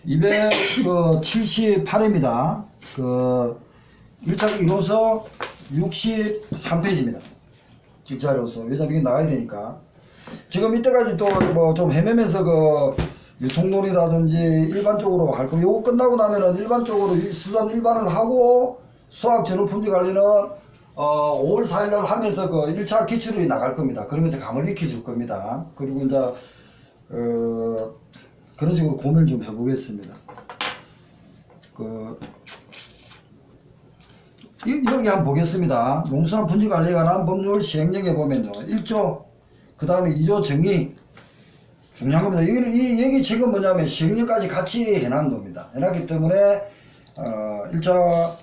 278회입니다. 그 1차 1호서 63페이지입니다. 1차 1호서. 왜냐면 이게 나가야 되니까. 지금 이때까지 또 뭐 좀 헤매면서 그 유통놀이라든지 일반적으로 할 거면 요거 끝나고 나면은 일반적으로 수산 일반을 하고 수학 전후 품질 관리는 5월 4일날 하면서 그 1차 기출이 나갈 겁니다. 그러면서 감을 익혀줄 겁니다. 그리고 이제 그런 식으로 고민을 좀 해보겠습니다. 여기 한번 보겠습니다. 농수산 품질 관리에 관한 법률 시행령에 보면요. 1조, 그 다음에 2조 정의, 중요한 겁니다. 이 얘기 책은 뭐냐면 시행령까지 같이 해놓은 겁니다. 해놨기 때문에 1차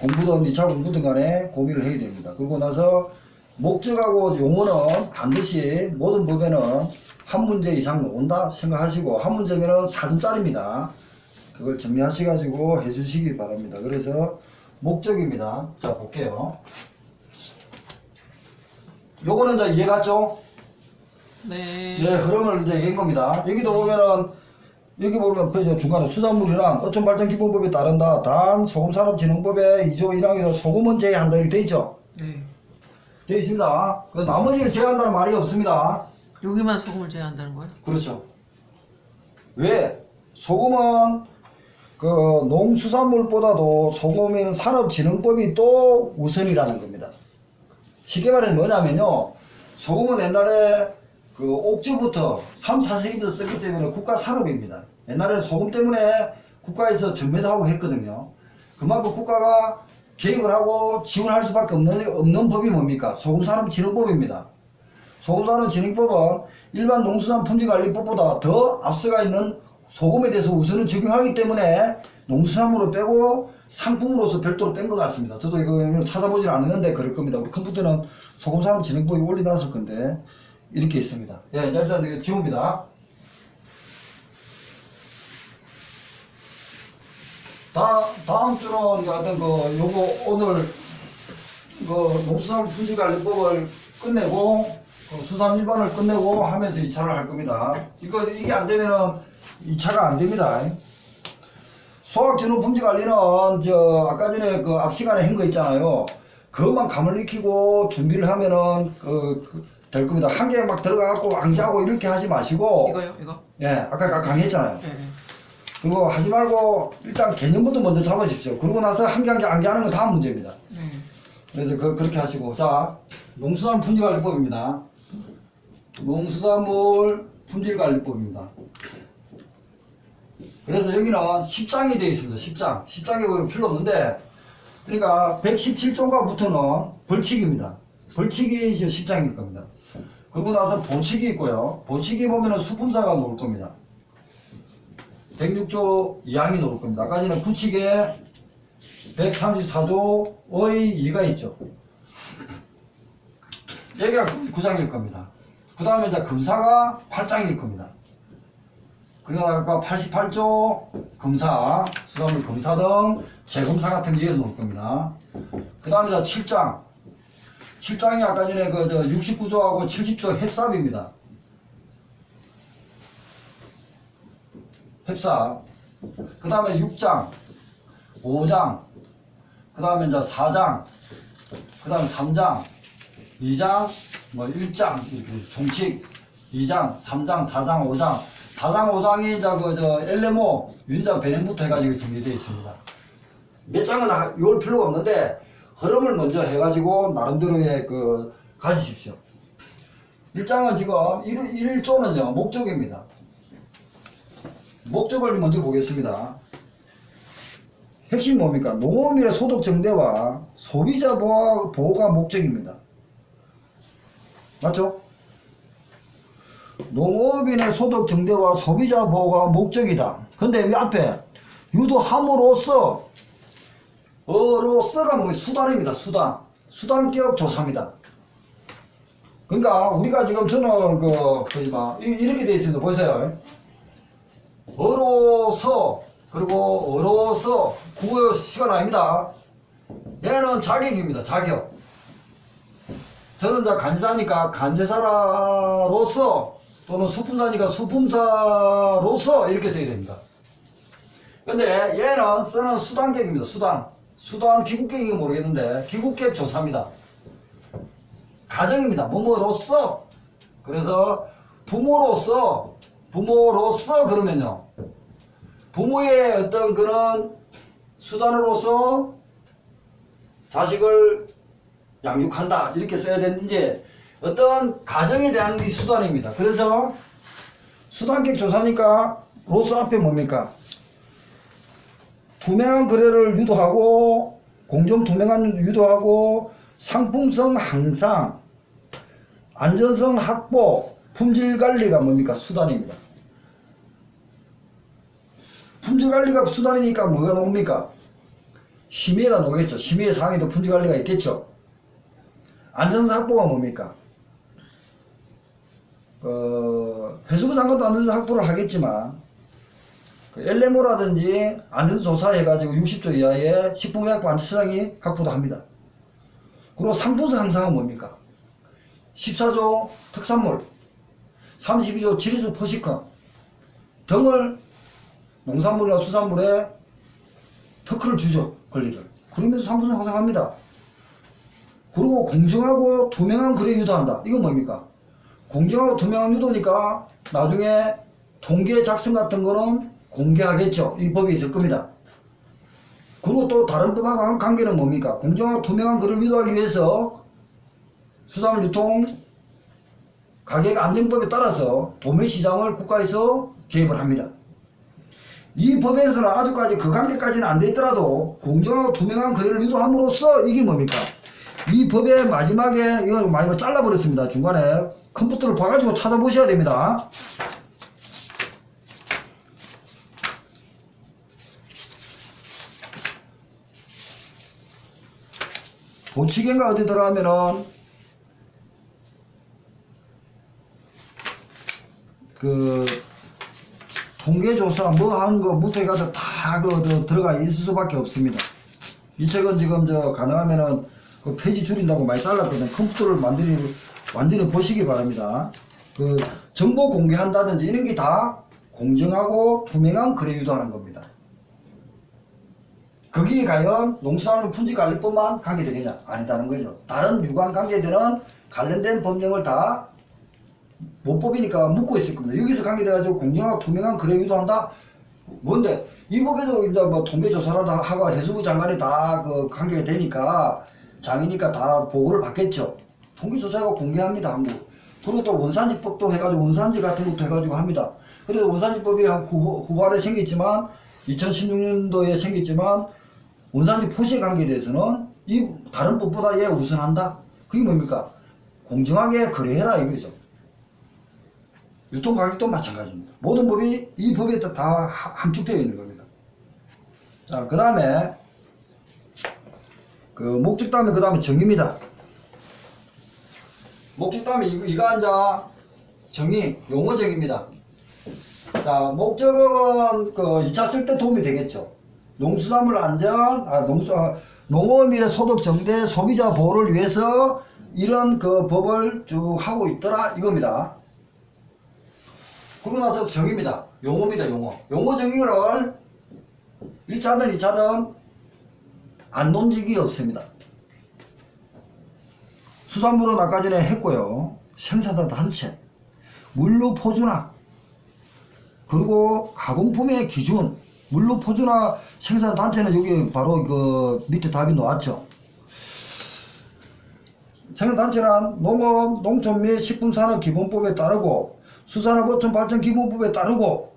공부든 2차 공부든 간에 고민을 해야 됩니다. 그러고 나서 목적하고 용어는 반드시 모든 법에는 한 문제 이상 나온다 생각하시고, 한 문제면은 4점짜리입니다. 그걸 정리하셔가지고 해주시기 바랍니다. 그래서 목적입니다. 자, 볼게요. 요거는 이제 이해갔죠? 네. 네, 흐름을 이제 얘기한 겁니다. 여기도 보면은, 여기 보면 그 중간에 수산물이란 어촌발전기본법에 따른다. 단, 소금산업진흥법의 2조 1항에도 소금은 제외한다. 이렇게 돼 있죠? 네. 되어 있습니다. 그 나머지는 제외한다는 말이 없습니다. 여기만 소금을 제외한다는 거예요? 그렇죠. 왜? 소금은 그 농수산물보다도 소금에는 산업진흥법이 또 우선이라는 겁니다. 쉽게 말해서 뭐냐면요. 소금은 옛날에 그 옥주부터 3, 4세기부터 썼기 때문에 국가 산업입니다. 옛날에 소금 때문에 국가에서 전매도 하고 했거든요. 그만큼 국가가 개입을 하고 지원할 수밖에 없는 법이 뭡니까? 소금산업진흥법입니다. 소금산업진흥법은 일반 농수산 품질관리법보다 더 앞서가 있는 소금에 대해서 우선은 적용하기 때문에 농수산물을 빼고 상품으로서 별도로 뺀 것 같습니다. 저도 이거 찾아보질 않았는데 그럴 겁니다. 우리 컴퓨터는 소금산업진흥법이 올려놨을 건데 이렇게 있습니다. 예, 일단 이거 지웁니다. 다음 주는 어떤 요거 오늘 농수산 품질관리법을 끝내고 수산 일반을 끝내고 하면서 2차를 할 겁니다. 이게 안 되면은 2차가 안 됩니다. 소학전후 품질관리는 아까 전에 그 앞 시간에 한 거 있잖아요. 그것만 감을 익히고 준비를 하면은 될 겁니다. 한 개 막 들어가갖고 암기하고 이렇게 하지 마시고. 이거요? 이거? 예, 아까 강의했잖아요. 네. 그거 하지 말고 일단 개념부터 먼저 잡으십시오. 그러고 나서 한 개 한 개 암기하는 건 다음 문제입니다. 네. 그래서 그렇게 하시고. 자, 농수산 품질관리법입니다. 농수산물 품질관리법입니다. 그래서 여기는 10장이 되어 있습니다. 10장. 10장에 보면 필요 없는데, 그러니까 117조가부터는 벌칙입니다. 벌칙이 이제 10장일 겁니다. 그러고 나서 보칙이 있고요. 보칙이 보면은 수품사가 나올 겁니다. 106조 2항이 나올 겁니다. 아까 전에 구칙에 134조의 2가 있죠. 여기가 9장일 겁니다. 그 다음에 이제 검사가 8장일 겁니다. 그리고 아까 88조 검사, 수산물 검사 등 재검사 같은 게 여기서 나올 겁니다. 그 다음에 이제 7장. 7장이 아까 전에 69조하고 70조 협삽입니다. 협삽. 그 다음에 6장, 5장, 그 다음에 이제 4장, 그 다음에 3장, 2장, 1장, 이렇게 종칙, 2장, 3장, 4장, 5장. 4장, 5장이 이제 엘레모, 윤자, 배냄부터 해가지고 정리되어 있습니다. 몇 장은 외울 필요가 없는데, 흐름을 먼저 해가지고, 나름대로의 가지십시오. 1장은 지금, 1조는요, 목적입니다. 목적을 먼저 보겠습니다. 핵심이 뭡니까? 농업인의 소득 증대와 소비자 보호가 목적입니다. 맞죠? 농업인의 소득 증대와 소비자 보호가 목적이다. 근데 여기 앞에 유도함으로써, 어로서가 뭐 수단입니다. 수단격 조사입니다. 그러니까 우리가 지금 저는 이렇게 되어 있습니다. 보세요. 어로서, 그리고 어로서 국어 시간 아닙니다. 얘는 자격입니다. 자격. 저는 이제 간세사니까 간세사로서, 또는 수품사니까 수품사로서 이렇게 써야 됩니다. 근데 얘는 쓰는 수단격입니다. 수단 기국격이면 모르겠는데 기국격 조사입니다. 가정입니다. 뭐뭐로서. 그래서 부모로서 그러면요, 부모의 어떤 그런 수단으로서 자식을 양육한다 이렇게 써야 되는지, 어떤 가정에 대한 이 수단입니다. 그래서 수단격 조사니까 로스 앞에 뭡니까? 투명한 거래를 유도하고, 공정 투명한 유도하고, 상품성 향상, 안전성 확보, 품질 관리가 뭡니까? 수단입니다. 품질 관리가 수단이니까 뭐가 나옵니까? 심의가 나오겠죠. 심의의 사항에도 품질 관리가 있겠죠. 안전성 확보가 뭡니까? 해수부 장관도 안전성 확보를 하겠지만, 엘레모라든지 안전조사 해가지고 60조 이하의 식품의약품 안전수당이 확보도 합니다. 그리고 상품성 향상은 뭡니까? 14조 특산물, 32조 지리수 포식권 등을 농산물이나 수산물에 특허를 주죠. 권리를. 그러면서 상품성 향상합니다. 그리고 공정하고 투명한 거래 유도한다. 이건 뭡니까? 공정하고 투명한 유도니까 나중에 통계 작성 같은 거는 공개하겠죠. 이 법이 있을 겁니다. 그리고 또 다른 법하고 관계는 뭡니까? 공정하고 투명한 거래를 유도하기 위해서 수산물 유통 가격 안정법에 따라서 도매시장을 국가에서 개입을 합니다. 이 법에서는 아직까지 그 관계까지는 안 돼 있더라도 공정하고 투명한 거래를 유도함으로써 이게 뭡니까? 이 법의 마지막에 이걸 많이 잘라버렸습니다. 중간에 컴퓨터를 봐가지고 찾아보셔야 됩니다. 보치견가 어디 들어가면은 그 통계조사 뭐 하는 거 무태 가서 다 들어가 있을 수밖에 없습니다. 이 책은 지금 가능하면은 그 페이지 줄인다고 많이 잘랐거든. 컴퓨터를 완전히 보시기 바랍니다. 그 정보 공개한다든지 이런 게 다 공정하고 투명한 거래 유도하는 겁니다. 거기에 과연 농수산물 품질관리법만 관계되느냐? 아니다는 거죠. 다른 유관 관계들은 관련된 법령을 다 모법이니까 묻고 있을 겁니다. 여기서 관계돼가지고 공정하고 투명한 거래 유도한다? 뭔데? 이 법에도 이제 뭐 통계조사라도 하고 해수부 장관이 다 그 관계가 되니까 장이니까 다 보고를 받겠죠. 통계조사가 공개합니다, 한국. 그리고 또 원산지법도 해가지고 원산지 같은 것도 해가지고 합니다. 그래서 원산지법이 후발에 생겼지만 2016년도에 생겼지만 원산지 포시에 관계에 대해서는 이 다른 법보다 얘 우선한다? 그게 뭡니까? 공정하게 거래해라 이거죠. 유통가격도 마찬가지입니다. 모든 법이 이 법에 다 함축되어 있는 겁니다. 자, 그 다음에 그 목적 다음에 그 다음에 정의입니다. 목적 다음에 이거 이제 정의, 용어 정의입니다. 자, 목적은 그 2차 쓸 때 도움이 되겠죠. 농수산물 안전, 농업인의 소득 정대, 소비자 보호를 위해서 이런 그 법을 쭉 하고 있더라 이겁니다. 그러고 나서 정의입니다. 용어입니다. 용어 정의를 1차든 2차든 안 논 적이 없습니다. 수산물은 아까 전에 했고요. 생산자 단체, 물류 포준화, 그리고 가공품의 기준, 물류 포준화 생산 단체는 여기 바로 그 밑에 답이 나왔죠. 생산 단체는 농업, 농촌 및 식품산업기본법에 따르고 수산업어촌발전기본법에 따르고,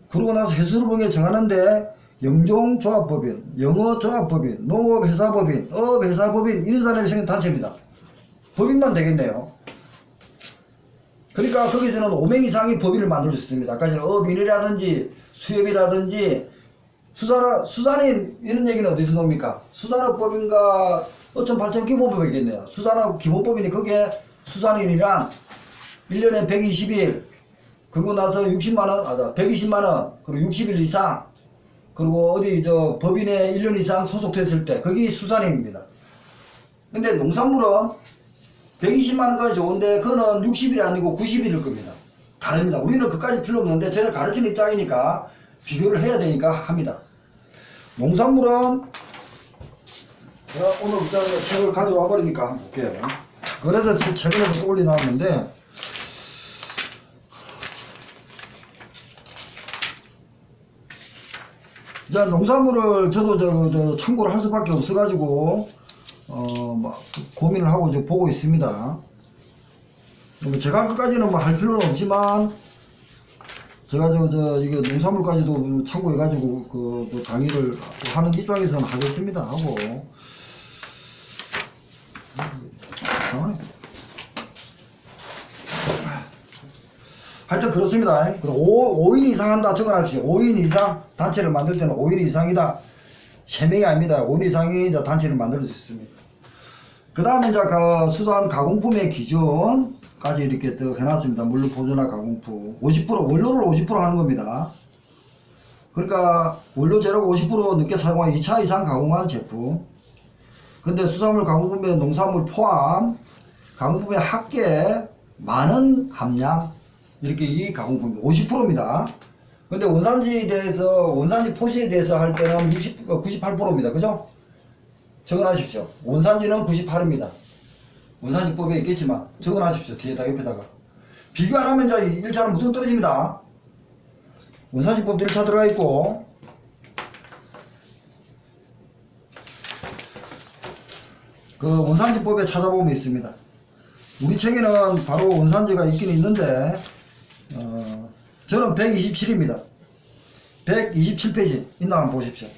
그러고 나서 해수부에 정하는데 영종조합법인, 영어조합법인, 농업회사법인, 업회사법인 이런 사람이 생긴 단체입니다. 법인만 되겠네요. 그러니까 거기서는 5명 이상의 법인을 만들 수 있습니다. 아까 전에 업인이라든지 수협이라든지 수산인 이런 얘기는 어디서 나옵니까? 수산업법인과 어촌발전기본법이겠네요. 수산업 기본법이니 거기에 수산인이란 1년에 120일, 그리고 나서 60만원, 120만원, 그리고 60일 이상, 그리고 어디 법인에 1년 이상 소속됐을 때, 거기 수산인입니다. 근데 농산물은 120만원까지 좋은데, 그거는 60일이 아니고 90일일 겁니다. 다릅니다. 우리는 그까지 필요 없는데, 저는 가르치는 입장이니까 비교를 해야 되니까 합니다. 농산물은 제가 오늘부터 책을 가져와 버리니까 한번 볼게요. 그래서 최근에도 올려놨는데, 자, 농산물을 저도 저 참고를 할 수밖에 없어가지고, 고민을 하고 이제 보고 있습니다. 제가 끝까지는 뭐 할 필요는 없지만, 제가 이게 농산물까지도 참고해가지고, 또 강의를 하는 입장에서는 하겠습니다. 하고. 하여튼 그렇습니다. 그리고 5인 이상 한다 적어놔십시오. 5인 이상 단체를 만들 때는 5인 이상이다. 3명이 아닙니다. 5인 이상이 이제 단체를 만들 수 있습니다. 그 다음에 이제 그 수산 가공품의 기준까지 이렇게 또 해놨습니다. 물류 보조나 가공품 50% 원료를 50% 하는 겁니다. 그러니까 원료 재료가 50% 넘게 사용한 2차 이상 가공한 제품. 근데 수산물 가공품의 농산물 포함 가공품의 합계 많은 함량 이렇게 이 가공품이 50%입니다. 근데 원산지에 대해서 원산지 표시에 대해서 할 때는 98%입니다. 그죠? 적어놔십시오. 원산지는 98입니다. 원산지법에 있겠지만 적어놔십시오. 뒤에다 옆에다가 비교 안 하면 이제 1차는 무조건 떨어집니다. 원산지법도 1차 들어가 있고 그 원산지법에 찾아보면 있습니다. 우리 책에는 바로 원산지가 있긴 있는데 저는 127입니다. 127페이지 있나 한번 보십시오.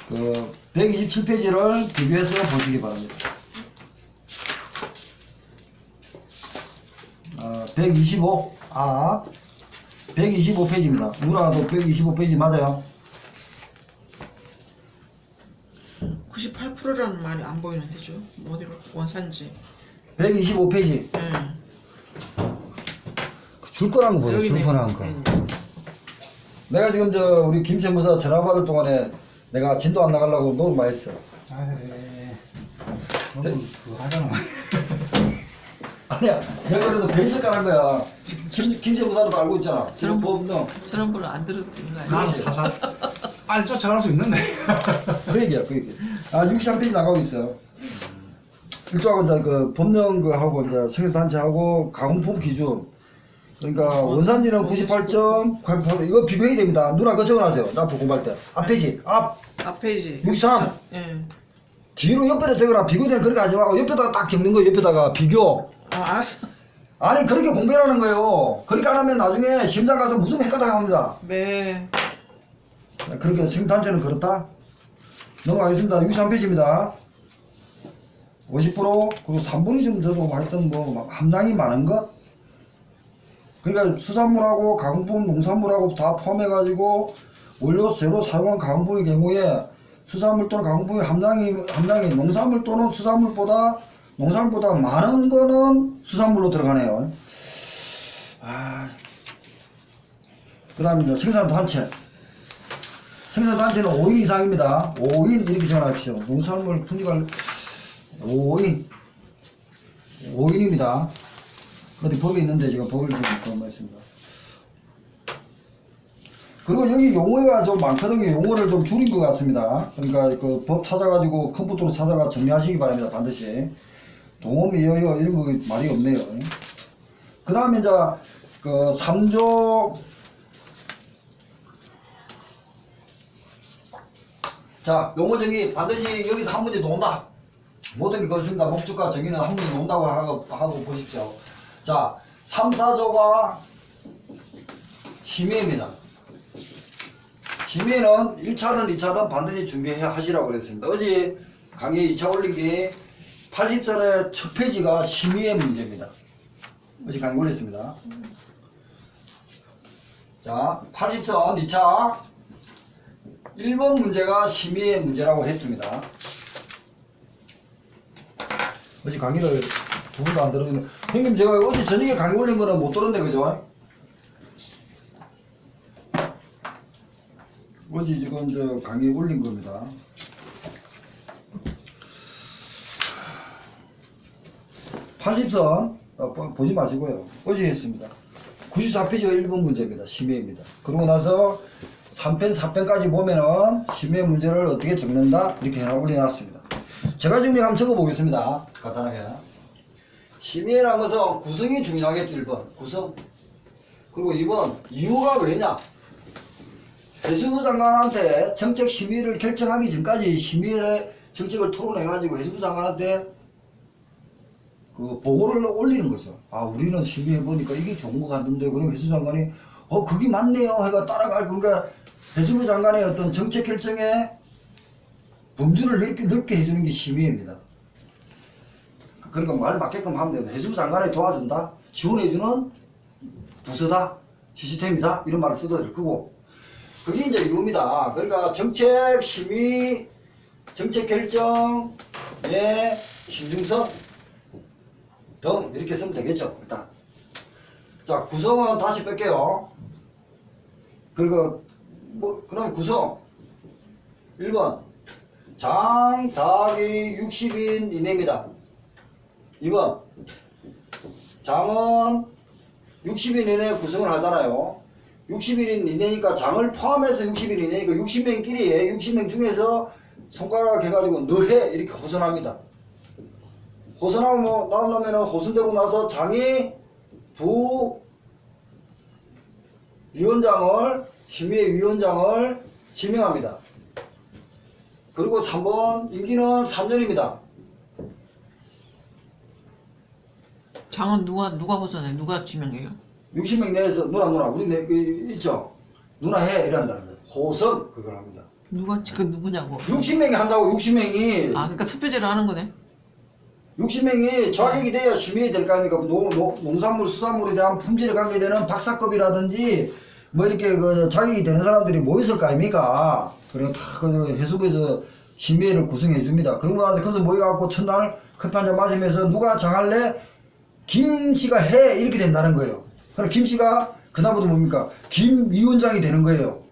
그 127페이지를 비교해서 보시기 바랍니다. 125 125페이지입니다. 누나도 125페이지 맞아요? 98%라는 말이 안 보이는데 죠 어디로 원산지 125페이지 줄 거라는 거 보세요. 줄 거라는 거. 내가 지금 우리 김세무사 전화 받을 동안에 내가 진도 안 나가려고 너무 많이 했어. 너무 그거 하잖아. 아니야, 내가 그래도 베이스 깔은 거야. 김세무사는 알고 있잖아. 저런 법 저런 분은 안 들어도 되는 거 아니야? 나는 사사 빨리 쫓아갈 수 있는데. 그 얘기야, 그 얘기. 63페이지 나가고 있어. 일조하고 이제 그 법령 그 하고 이제 생산단체하고 가공품 기준. 그러니까 원산지는 98.8 이거 비교해야 됩니다. 누나 그거 적어놨어요. 나 공부할 때. 앞 페이지, 앞 페이지 63. 예. 뒤로 옆에다 적어라. 비교되는 그렇게 하지 말고 옆에다가 딱 적는 거 옆에다가 비교. 알았어. 아니 그렇게 공부하라는 거예요. 그렇게 안 하면 나중에 시험장 가서 무슨 헷갈려 합니다. 네. 그렇게 생산단체는 그렇다. 넘어가겠습니다. 63페이지입니다. 50% 그리고 3분의 좀 저도 하여튼 뭐 함량이 많은 것. 그러니까 수산물하고 가공품, 농산물하고 다 포함해가지고 원료 재료 사용한 가공품의 경우에 수산물 또는 가공품의 함량이 농산물 또는 농산물보다 많은 거는 수산물로 들어가네요. 그 다음에 이제 생산단체. 생산단체는 5인 이상입니다. 5인 이렇게 생각하십시오. 농산물 분리관리 5인입니다. 어디 법이 있는데 제가 법을 지금 공부했습니다. 그리고 여기 용어가 좀 많거든요. 용어를 좀 줄인 것 같습니다. 그러니까 그 법 찾아가지고 컴퓨터로 찾아가 정리하시기 바랍니다. 반드시. 동음이 여여 이런 거 말이 없네요. 그 다음에 이제 그 3조 자 용어 정의 반드시 여기서 한 문제 나온다. 모든 게 그렇습니다. 목적과 정의는 한 문제 나온다고 하고 보십시오. 자 3, 4조가 심의입니다. 심의는 1차든 2차든 반드시 준비하시라고 그랬습니다. 어제 강의 2차 올린 게 80선의 첫 페이지가 심의의 문제입니다. 어제 강의 올렸습니다. 자 80선 2차 1번 문제가 심의의 문제라고 했습니다. 어제 강의를 두 번도 안 들었는데 형님 제가 어제 저녁에 강의 올린 거는 못 들었네 그죠? 어제 지금 저 강의 올린 겁니다. (80선) 보지 마시고요. 어제 했습니다. 94페이지가 1번 문제입니다. 심의입니다. 그러고 나서 3편, 4편까지 보면은 심의 문제를 어떻게 적는다 이렇게 해놔 올려놨습니다. 제가 지금 한번 적어보겠습니다. 간단하게. 심의라는 것은 구성이 중요하겠죠. 1번 구성. 그리고 2번 이유가 왜냐. 해수부 장관한테 정책 심의를 결정하기 전까지 심의의 정책을 토론해가지고 해수부 장관한테 그 보고를 올리는 거죠. 아, 우리는 심의해보니까 이게 좋은 것 같은데, 그럼 해수부 장관이, 그게 맞네요. 해가 따라갈, 그러니까 해수부 장관의 어떤 정책 결정에 범주를 넓게 해주는 게 심의입니다. 그러니까 말 맞게끔 하면 됩니다. 해수부 장관이 도와준다, 지원해주는 부서다, 시스템이다, 이런 말을 써도 될 거고, 그게 이제 이유입니다. 그러니까 정책 심의, 정책 결정의 신중성 등 이렇게 쓰면 되겠죠. 일단 자, 구성은 다시 뺄게요. 그리고 그럼 구성 1번 장 더하기 60인 이내입니다. 2번 장은 60인 이내에 구성을 하잖아요. 60인 이내니까 장을 포함해서 60인 이내니까 60명끼리 60명 중에서 손가락 해가지고 너해 이렇게 호선합니다. 호선하고 나오려면 호선되고 나서 장이 부위원장을 심의의 위원장을 지명합니다. 그리고 3번 임기는 3년입니다. 장은 누가 호선해? 누가 지명해요? 60명 내에서 누나 우리 있죠. 누나 해 이런다는 거예요. 호선 그걸 합니다. 그 누구냐고? 60명이 한다고 60명이 아, 그러니까 투표제를 하는 거네. 60명이 자격이 돼야 심의가 될 거 아닙니까? 농산물, 수산물에 대한 품질에 관계되는 박사급이라든지 뭐 이렇게 그 자격이 되는 사람들이 모였을 거 아닙니까? 그리고 다그 해수부에서 심의를 구성해 줍니다. 그러고 나서 거기서 모여갖고 첫날 커피 한잔 마시면서 누가 정할래? 김 씨가 해 이렇게 된다는 거예요. 그럼 김 씨가 그다음부터 뭡니까? 김 위원장이 되는 거예요.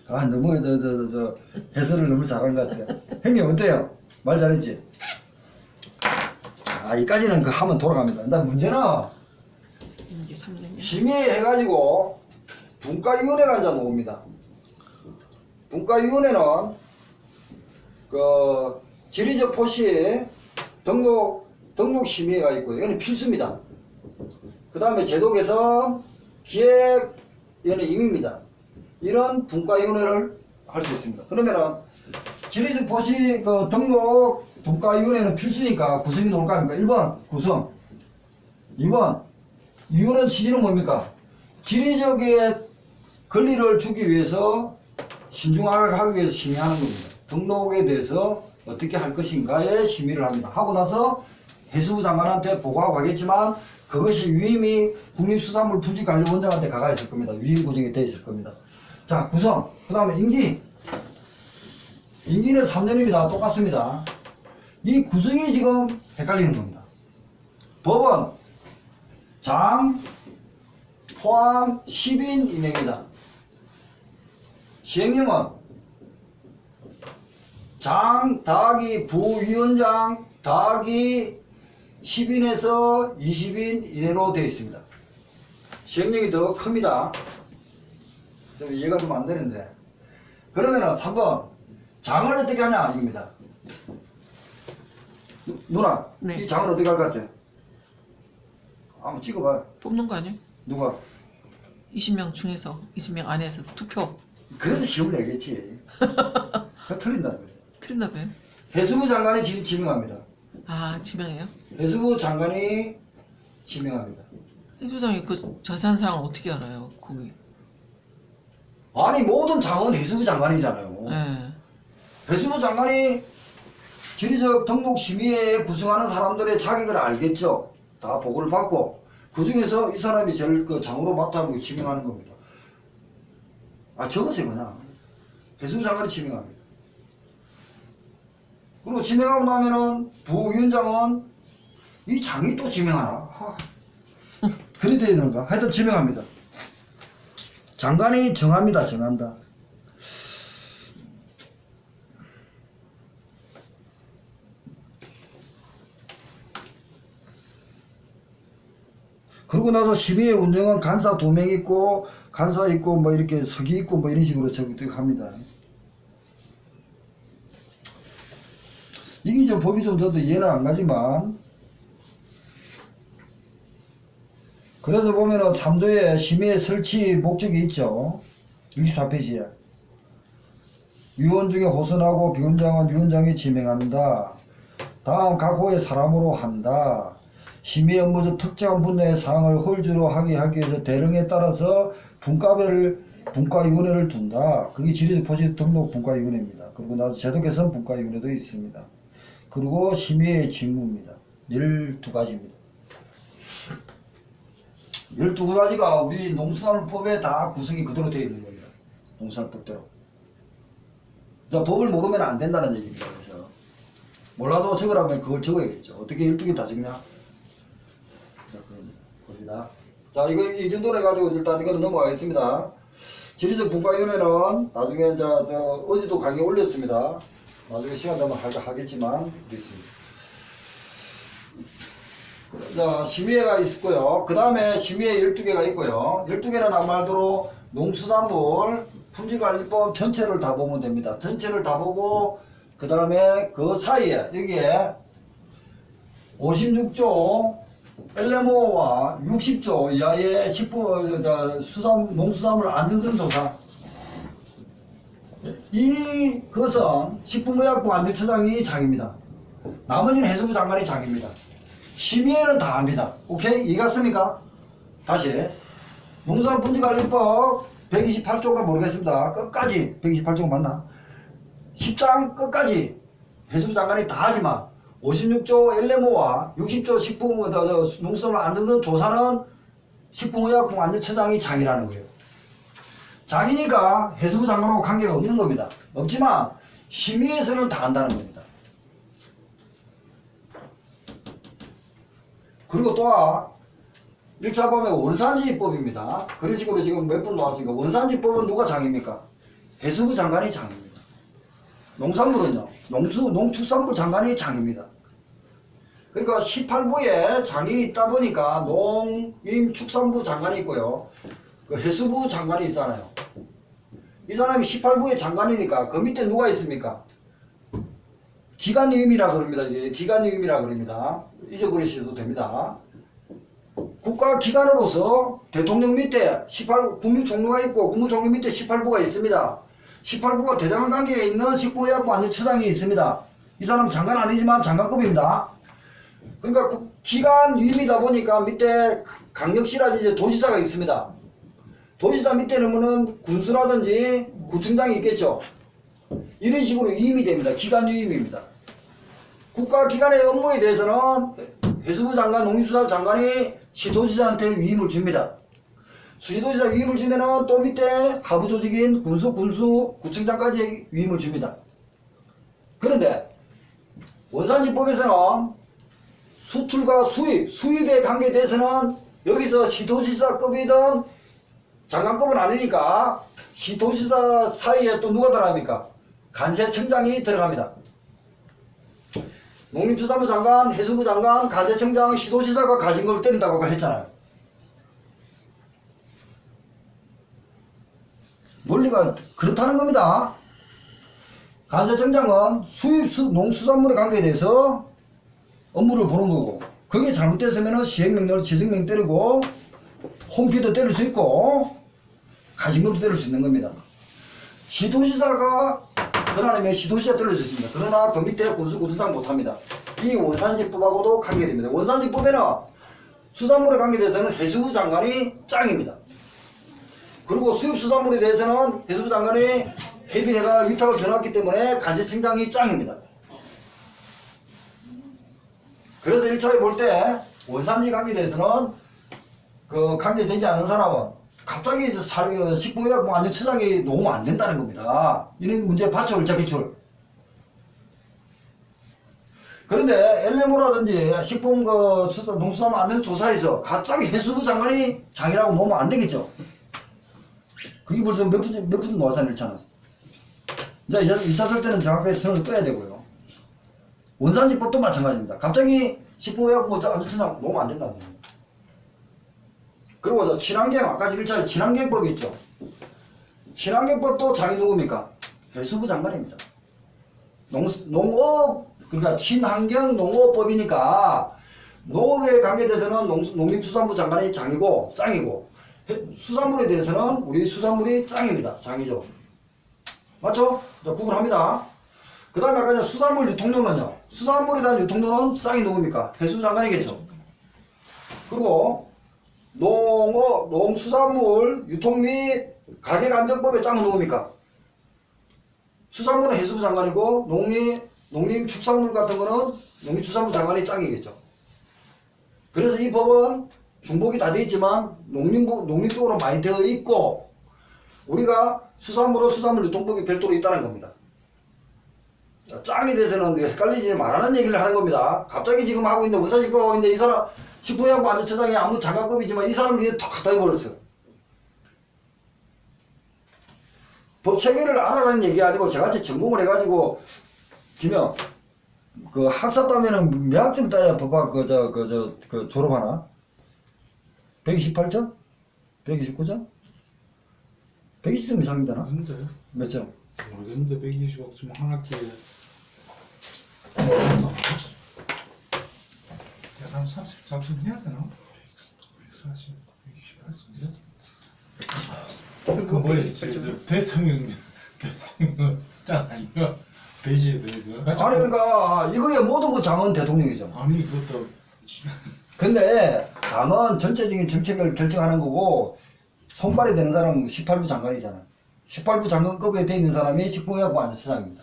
아, 너무 해설을 너무 잘한 것 같아요. 형님 어때요? 말 잘했지? 아, 이까지는 그 하면 돌아갑니다. 근데 문제는 이게 3년이야. 심의해가지고 분과위원회가 이제 나옵니다. 분과위원회는 그 지리적 포시 등록 심의가 있고요. 이거는 필수입니다. 그 다음에 제도 개선 기획위원회 임의입니다. 이런 분과위원회를 할 수 있습니다. 그러면은 지리적 포시 그 등록 분과위원회는 필수니까 구성이 나올 거 아닙니까? 1번 구성, 2번 위원회 취지는 뭡니까? 지리적의 권리를 주기 위해서 신중하게 하기 위해서 심의하는 겁니다. 등록에 대해서 어떻게 할 것인가에 심의를 합니다. 하고 나서 해수부 장관한테 보고하고 하겠지만 그것이 위임이 국립수산물 품질관리원장한테 가가 있을 겁니다. 위임 구성이 되어 있을 겁니다. 자, 구성. 그 다음에 임기. 임기는 3년입니다. 똑같습니다. 이 구성이 지금 헷갈리는 겁니다. 법은 장 포함 10인 이내입니다. 시행령은 장 더하기 부위원장 더하기 10인에서 20인 이내로 되어 있습니다. 시행령이 더 큽니다. 좀 이해가 좀 안 되는데. 그러면은 3번 장을 어떻게 하냐 아닙니다. 누나, 네. 이 장을 어떻게 할 것 같아? 한번 찍어봐요. 뽑는 거 아니에요? 누가? 20명 중에서 20명 안에서 투표. 그래서 시험을 내겠지. 그거 틀린다는 거죠. 틀렸나 봐요. 해수부 장관이 지명합니다. 아, 지명해요? 해수부 장관이 지명합니다. 해수장이 그 자세한 사항을 어떻게 알아요? 거기. 아니 모든 장은 해수부 장관이잖아요. 예. 해수부 장관이 지리적 등록 심의에 구성하는 사람들의 자격을 알겠죠. 다 보고를 받고 그 중에서 이 사람이 제일 그 장으로 맡아서 지명하는 겁니다. 아, 적으세요 그냥. 해수부 장관이 지명합니다. 그리고 지명하고 나면은 부위원장은 이 장이 또 지명하나? 그래 돼야 되는가? 하여튼 지명합니다. 장관이 정합니다. 정한다. 그리고 그러고 나서 심의회 운영은 간사 2명 있고 간사 있고 뭐 이렇게 서기 있고 뭐 이런 식으로 합니다. 이게 좀 법이 좀 저도 이해는 안 가지만, 그래서 보면은 3조에 심의회 설치 목적이 있죠. 64페이지에. 위원 중에 호선하고 비원장은 위원장이 지명한다. 다음 각 호의 사람으로 한다. 심의 업무 중 특정한 분야의 사항을 홀주로 하기 위해서 대령에 따라서 분과위원회를 둔다. 그게 지리적 포시 등록 분과위원회입니다. 그리고 나서 제도 개선 분과위원회도 있습니다. 그리고 심의의 직무입니다. 12가지입니다. 12가지가 우리 농수산물법에 다 구성이 그대로 되어 있는 겁니다. 농수산물법대로. 자, 법을 모르면 안 된다는 얘기입니다. 그래서 몰라도 적으라면 그걸 적어야겠죠. 어떻게 12개 다 적냐? 자, 봅니다. 자, 이거 이 정도로 해가지고 일단 이거는 넘어가겠습니다. 지리적 분과위원회는 나중에 이제 어제도 강의 올렸습니다. 나중에 시간 되면 하겠지만 있습니다. 자, 심의회가 있고요. 그 다음에 심의회 12개가 있고요. 12개는 아마도 농수산물 품질관리법 전체를 다 보면 됩니다. 전체를 다 보고 그 다음에 그 사이에 여기에 56조 LMO와 60조 이하의 농수산물 안전성 조사, 이것은 식품의약부 안전처장이 장입니다. 나머지는 해수부 장관이 장입니다. 심의회는 다 합니다. 오케이? 이해갔습니까? 다시 농수산물 품질관리법 128조가 모르겠습니다. 끝까지 128조가 맞나? 10장 끝까지 해수부 장관이 다 하지만 56조 LMO와 60조 농수산물 안전성 조사는 식품의약품 안전처장이 장이라는 거예요. 장이니까 해수부 장관하고 관계가 없는 겁니다. 없지만 심의에서는 다 한다는 겁니다. 그리고 또한 1차 보면 원산지법입니다. 그런 식으로 지금 몇 분 나왔으니까 원산지법은 누가 장입니까? 해수부 장관이 장입니다. 농산물은요, 농축산물 장관이 장입니다. 그러니까 18부에 장이 있다 보니까 농림축산부 장관이 있고요, 그 해수부 장관이 있잖아요. 이 사람이 18부의 장관이니까 그 밑에 누가 있습니까? 기관위임이라 그럽니다. 기관위임이라 그럽니다. 잊어버리셔도 됩니다. 국가기관으로서 대통령 밑에 국무총리가 있고 국무총리 밑에 18부가 있습니다. 18부가 대장한 관계에 있는 식품의약품 안전처장이 있습니다. 이 사람 장관 아니지만 장관급입니다. 그러니까 그 기관위임이다 보니까 밑에 강력시라든지 도지사가 있습니다. 도지사 밑에는 군수라든지 구청장이 있겠죠. 이런 식으로 위임이 됩니다. 기관위임입니다. 국가기관의 업무에 대해서는 해수부 장관, 농림수산부 장관이 시도지사한테 위임을 줍니다. 시도지사 위임을 주면은 또 밑에 하부 조직인 군수, 구청장까지 위임을 줍니다. 그런데 원산지법에서는 수출과 수입에 관계에 대해서는 여기서 시도지사급이든 장관급은 아니니까 시도지사 사이에 또 누가 들어갑니까? 간세청장이 들어갑니다. 농림수산부 장관, 해수부 장관, 간세청장, 시도지사가 가진 걸 때린다고 했잖아요. 논리가 그렇다는 겁니다. 간세청장은 농수산물에 관계에 대해서 업무를 보는 거고, 그게 잘못됐으면 시행명령을 지정명 때리고 홈피도 때릴 수 있고 가진 것도 때릴 수 있는 겁니다. 시도지사가 그러면 시도지사 때릴 수 있습니다. 그러나 그 밑에 군수구청장 못합니다. 이 원산지법하고도 관계됩니다. 원산지법에는 수산물에 관계돼서는 해수부 장관이 짱입니다. 그리고 수입수산물에 대해서는 해수부 장관이 해비내가 위탁을 줘놨기 때문에 간세청장이 짱입니다. 그래서 1차에 볼 때 원산지 관계에 대해서는 그 관계되지 않은 사람은 갑자기 식품의약품 안전처장이 놓으면 안 된다는 겁니다. 이런 문제 받쳐 일차 기출. 그런데 LMO라든지 식품 농수산물 안전조사에서 갑자기 해수부 장관이 장이라고 놓으면 안 되겠죠. 그게 벌써 몇 분 나왔잖아요, 1차는. 이제 2차 쓸 때는 정확하게 선을 떠야 되고요. 원산지법도 마찬가지입니다. 갑자기 식품의약품 안전처장 놓으면 안 된다는 겁니다. 그리고 저 친환경, 아까 1차에 친환경법이 있죠. 친환경법도 장이 누굽니까? 해수부 장관입니다. 농업, 그러니까 친환경 농업법이니까 농업에 관계돼서는 농림수산부 장관이 장이고, 짱이고, 수산물에 대해서는 우리 수산물이 짱입니다. 장이죠. 맞죠? 자, 구분합니다. 그 다음에 아까 이제 수산물 유통료는요. 수산물에 대한 유통료는 짱이 누굽니까? 해수부 장관이겠죠. 그리고 농수산물 유통 및 가격안정법의 짱은 누굽니까? 수산물은 해수부 장관이고 농림축산물 같은 거는 농림축산부 장관이 짱이겠죠. 그래서 이 법은 중복이 다 되어 있지만 농림 쪽으로 많이 되어 있고 우리가 수산물은 수산물 유통법이 별도로 있다는 겁니다. 짱에 대해서는 헷갈리지 말라는 얘기를 하는 겁니다. 갑자기 지금 하고 있는데 의사직고 하고 있는데 이 사람 식품의약품 안전처장이 아무 장관급이지만 이 사람을 위해 턱 갖다 해버렸어요. 법 체계를 알아라는 얘기 아니고 저같이 전공을 해가지고 김영 그 학사 따면은 몇 점 따야 법학 그 졸업하나? 128점? 129점? 120점 이상 되나? 근데 몇 점? 모르겠는데 120억 한 학기에 한 34점 해야 되나? 140, 128점. 그 뭐지? 대통령 짱 아닌가? 배지에 그 아니 그러니까 이거의 모든 그 장은 대통령이죠. 아니 그것도 근데 장은 전체적인 정책을 결정하는 거고 손발이 되는 사람은 18부 장관이잖아. 18부 장관급에 돼 있는 사람이 식품의약품 안전처장입니다.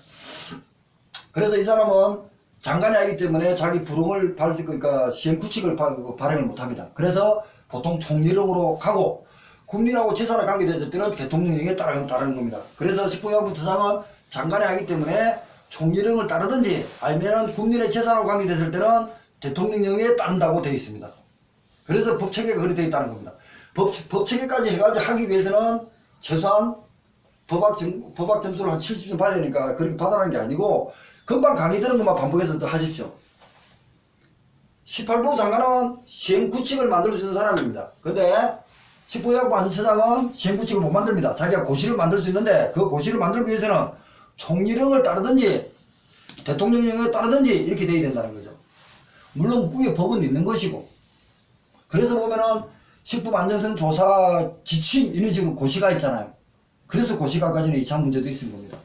그래서 이 사람은 장관이 아니기 때문에 자기 불응을 그러니까 시행구칙을 발행을 못합니다. 그래서 보통 총리령으로 가고 국민하고 재산에 관계됐을 때는 대통령령에 따르는 겁니다. 그래서 식품의약품처장은 장관이 아니기 때문에 총리령을 따르든지 아니면 국민의 재산하고 관계됐을 때는 대통령령에 따른다고 되어 있습니다. 그래서 법체계가 그렇게 되어 있다는 겁니다. 법체계까지 해가지고 하기 위해서는 최소한 법학 점수를 한 70점 받아야 되니까 그렇게 받아라는 게 아니고 금방 강의 들은 것만 반복해서 또 하십시오. 18부 장관은 시행구칙을 만들 수 있는 사람입니다. 근데 식품의약품 안전처장은 시행구칙을 못 만듭니다. 자기가 고시를 만들 수 있는데 그 고시를 만들기 위해서는 총리령을 따르든지 대통령령에 따르든지 이렇게 돼야 된다는 거죠. 물론 위에 법은 있는 것이고 그래서 보면은 식품안전성 조사 지침 이런 식으로 고시가 있잖아요. 그래서 고시가 가지는 2차 문제도 있는 겁니다.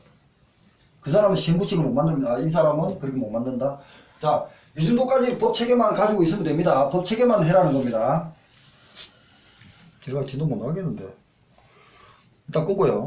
그 사람은 시행구칙을 못 만듭니다. 이 사람은 그렇게 못 만든다. 자, 이 정도까지 법 체계만 가지고 있으면 됩니다. 법 체계만 해라는 겁니다. 제가 진도 못 나가겠는데. 일단 끄고요.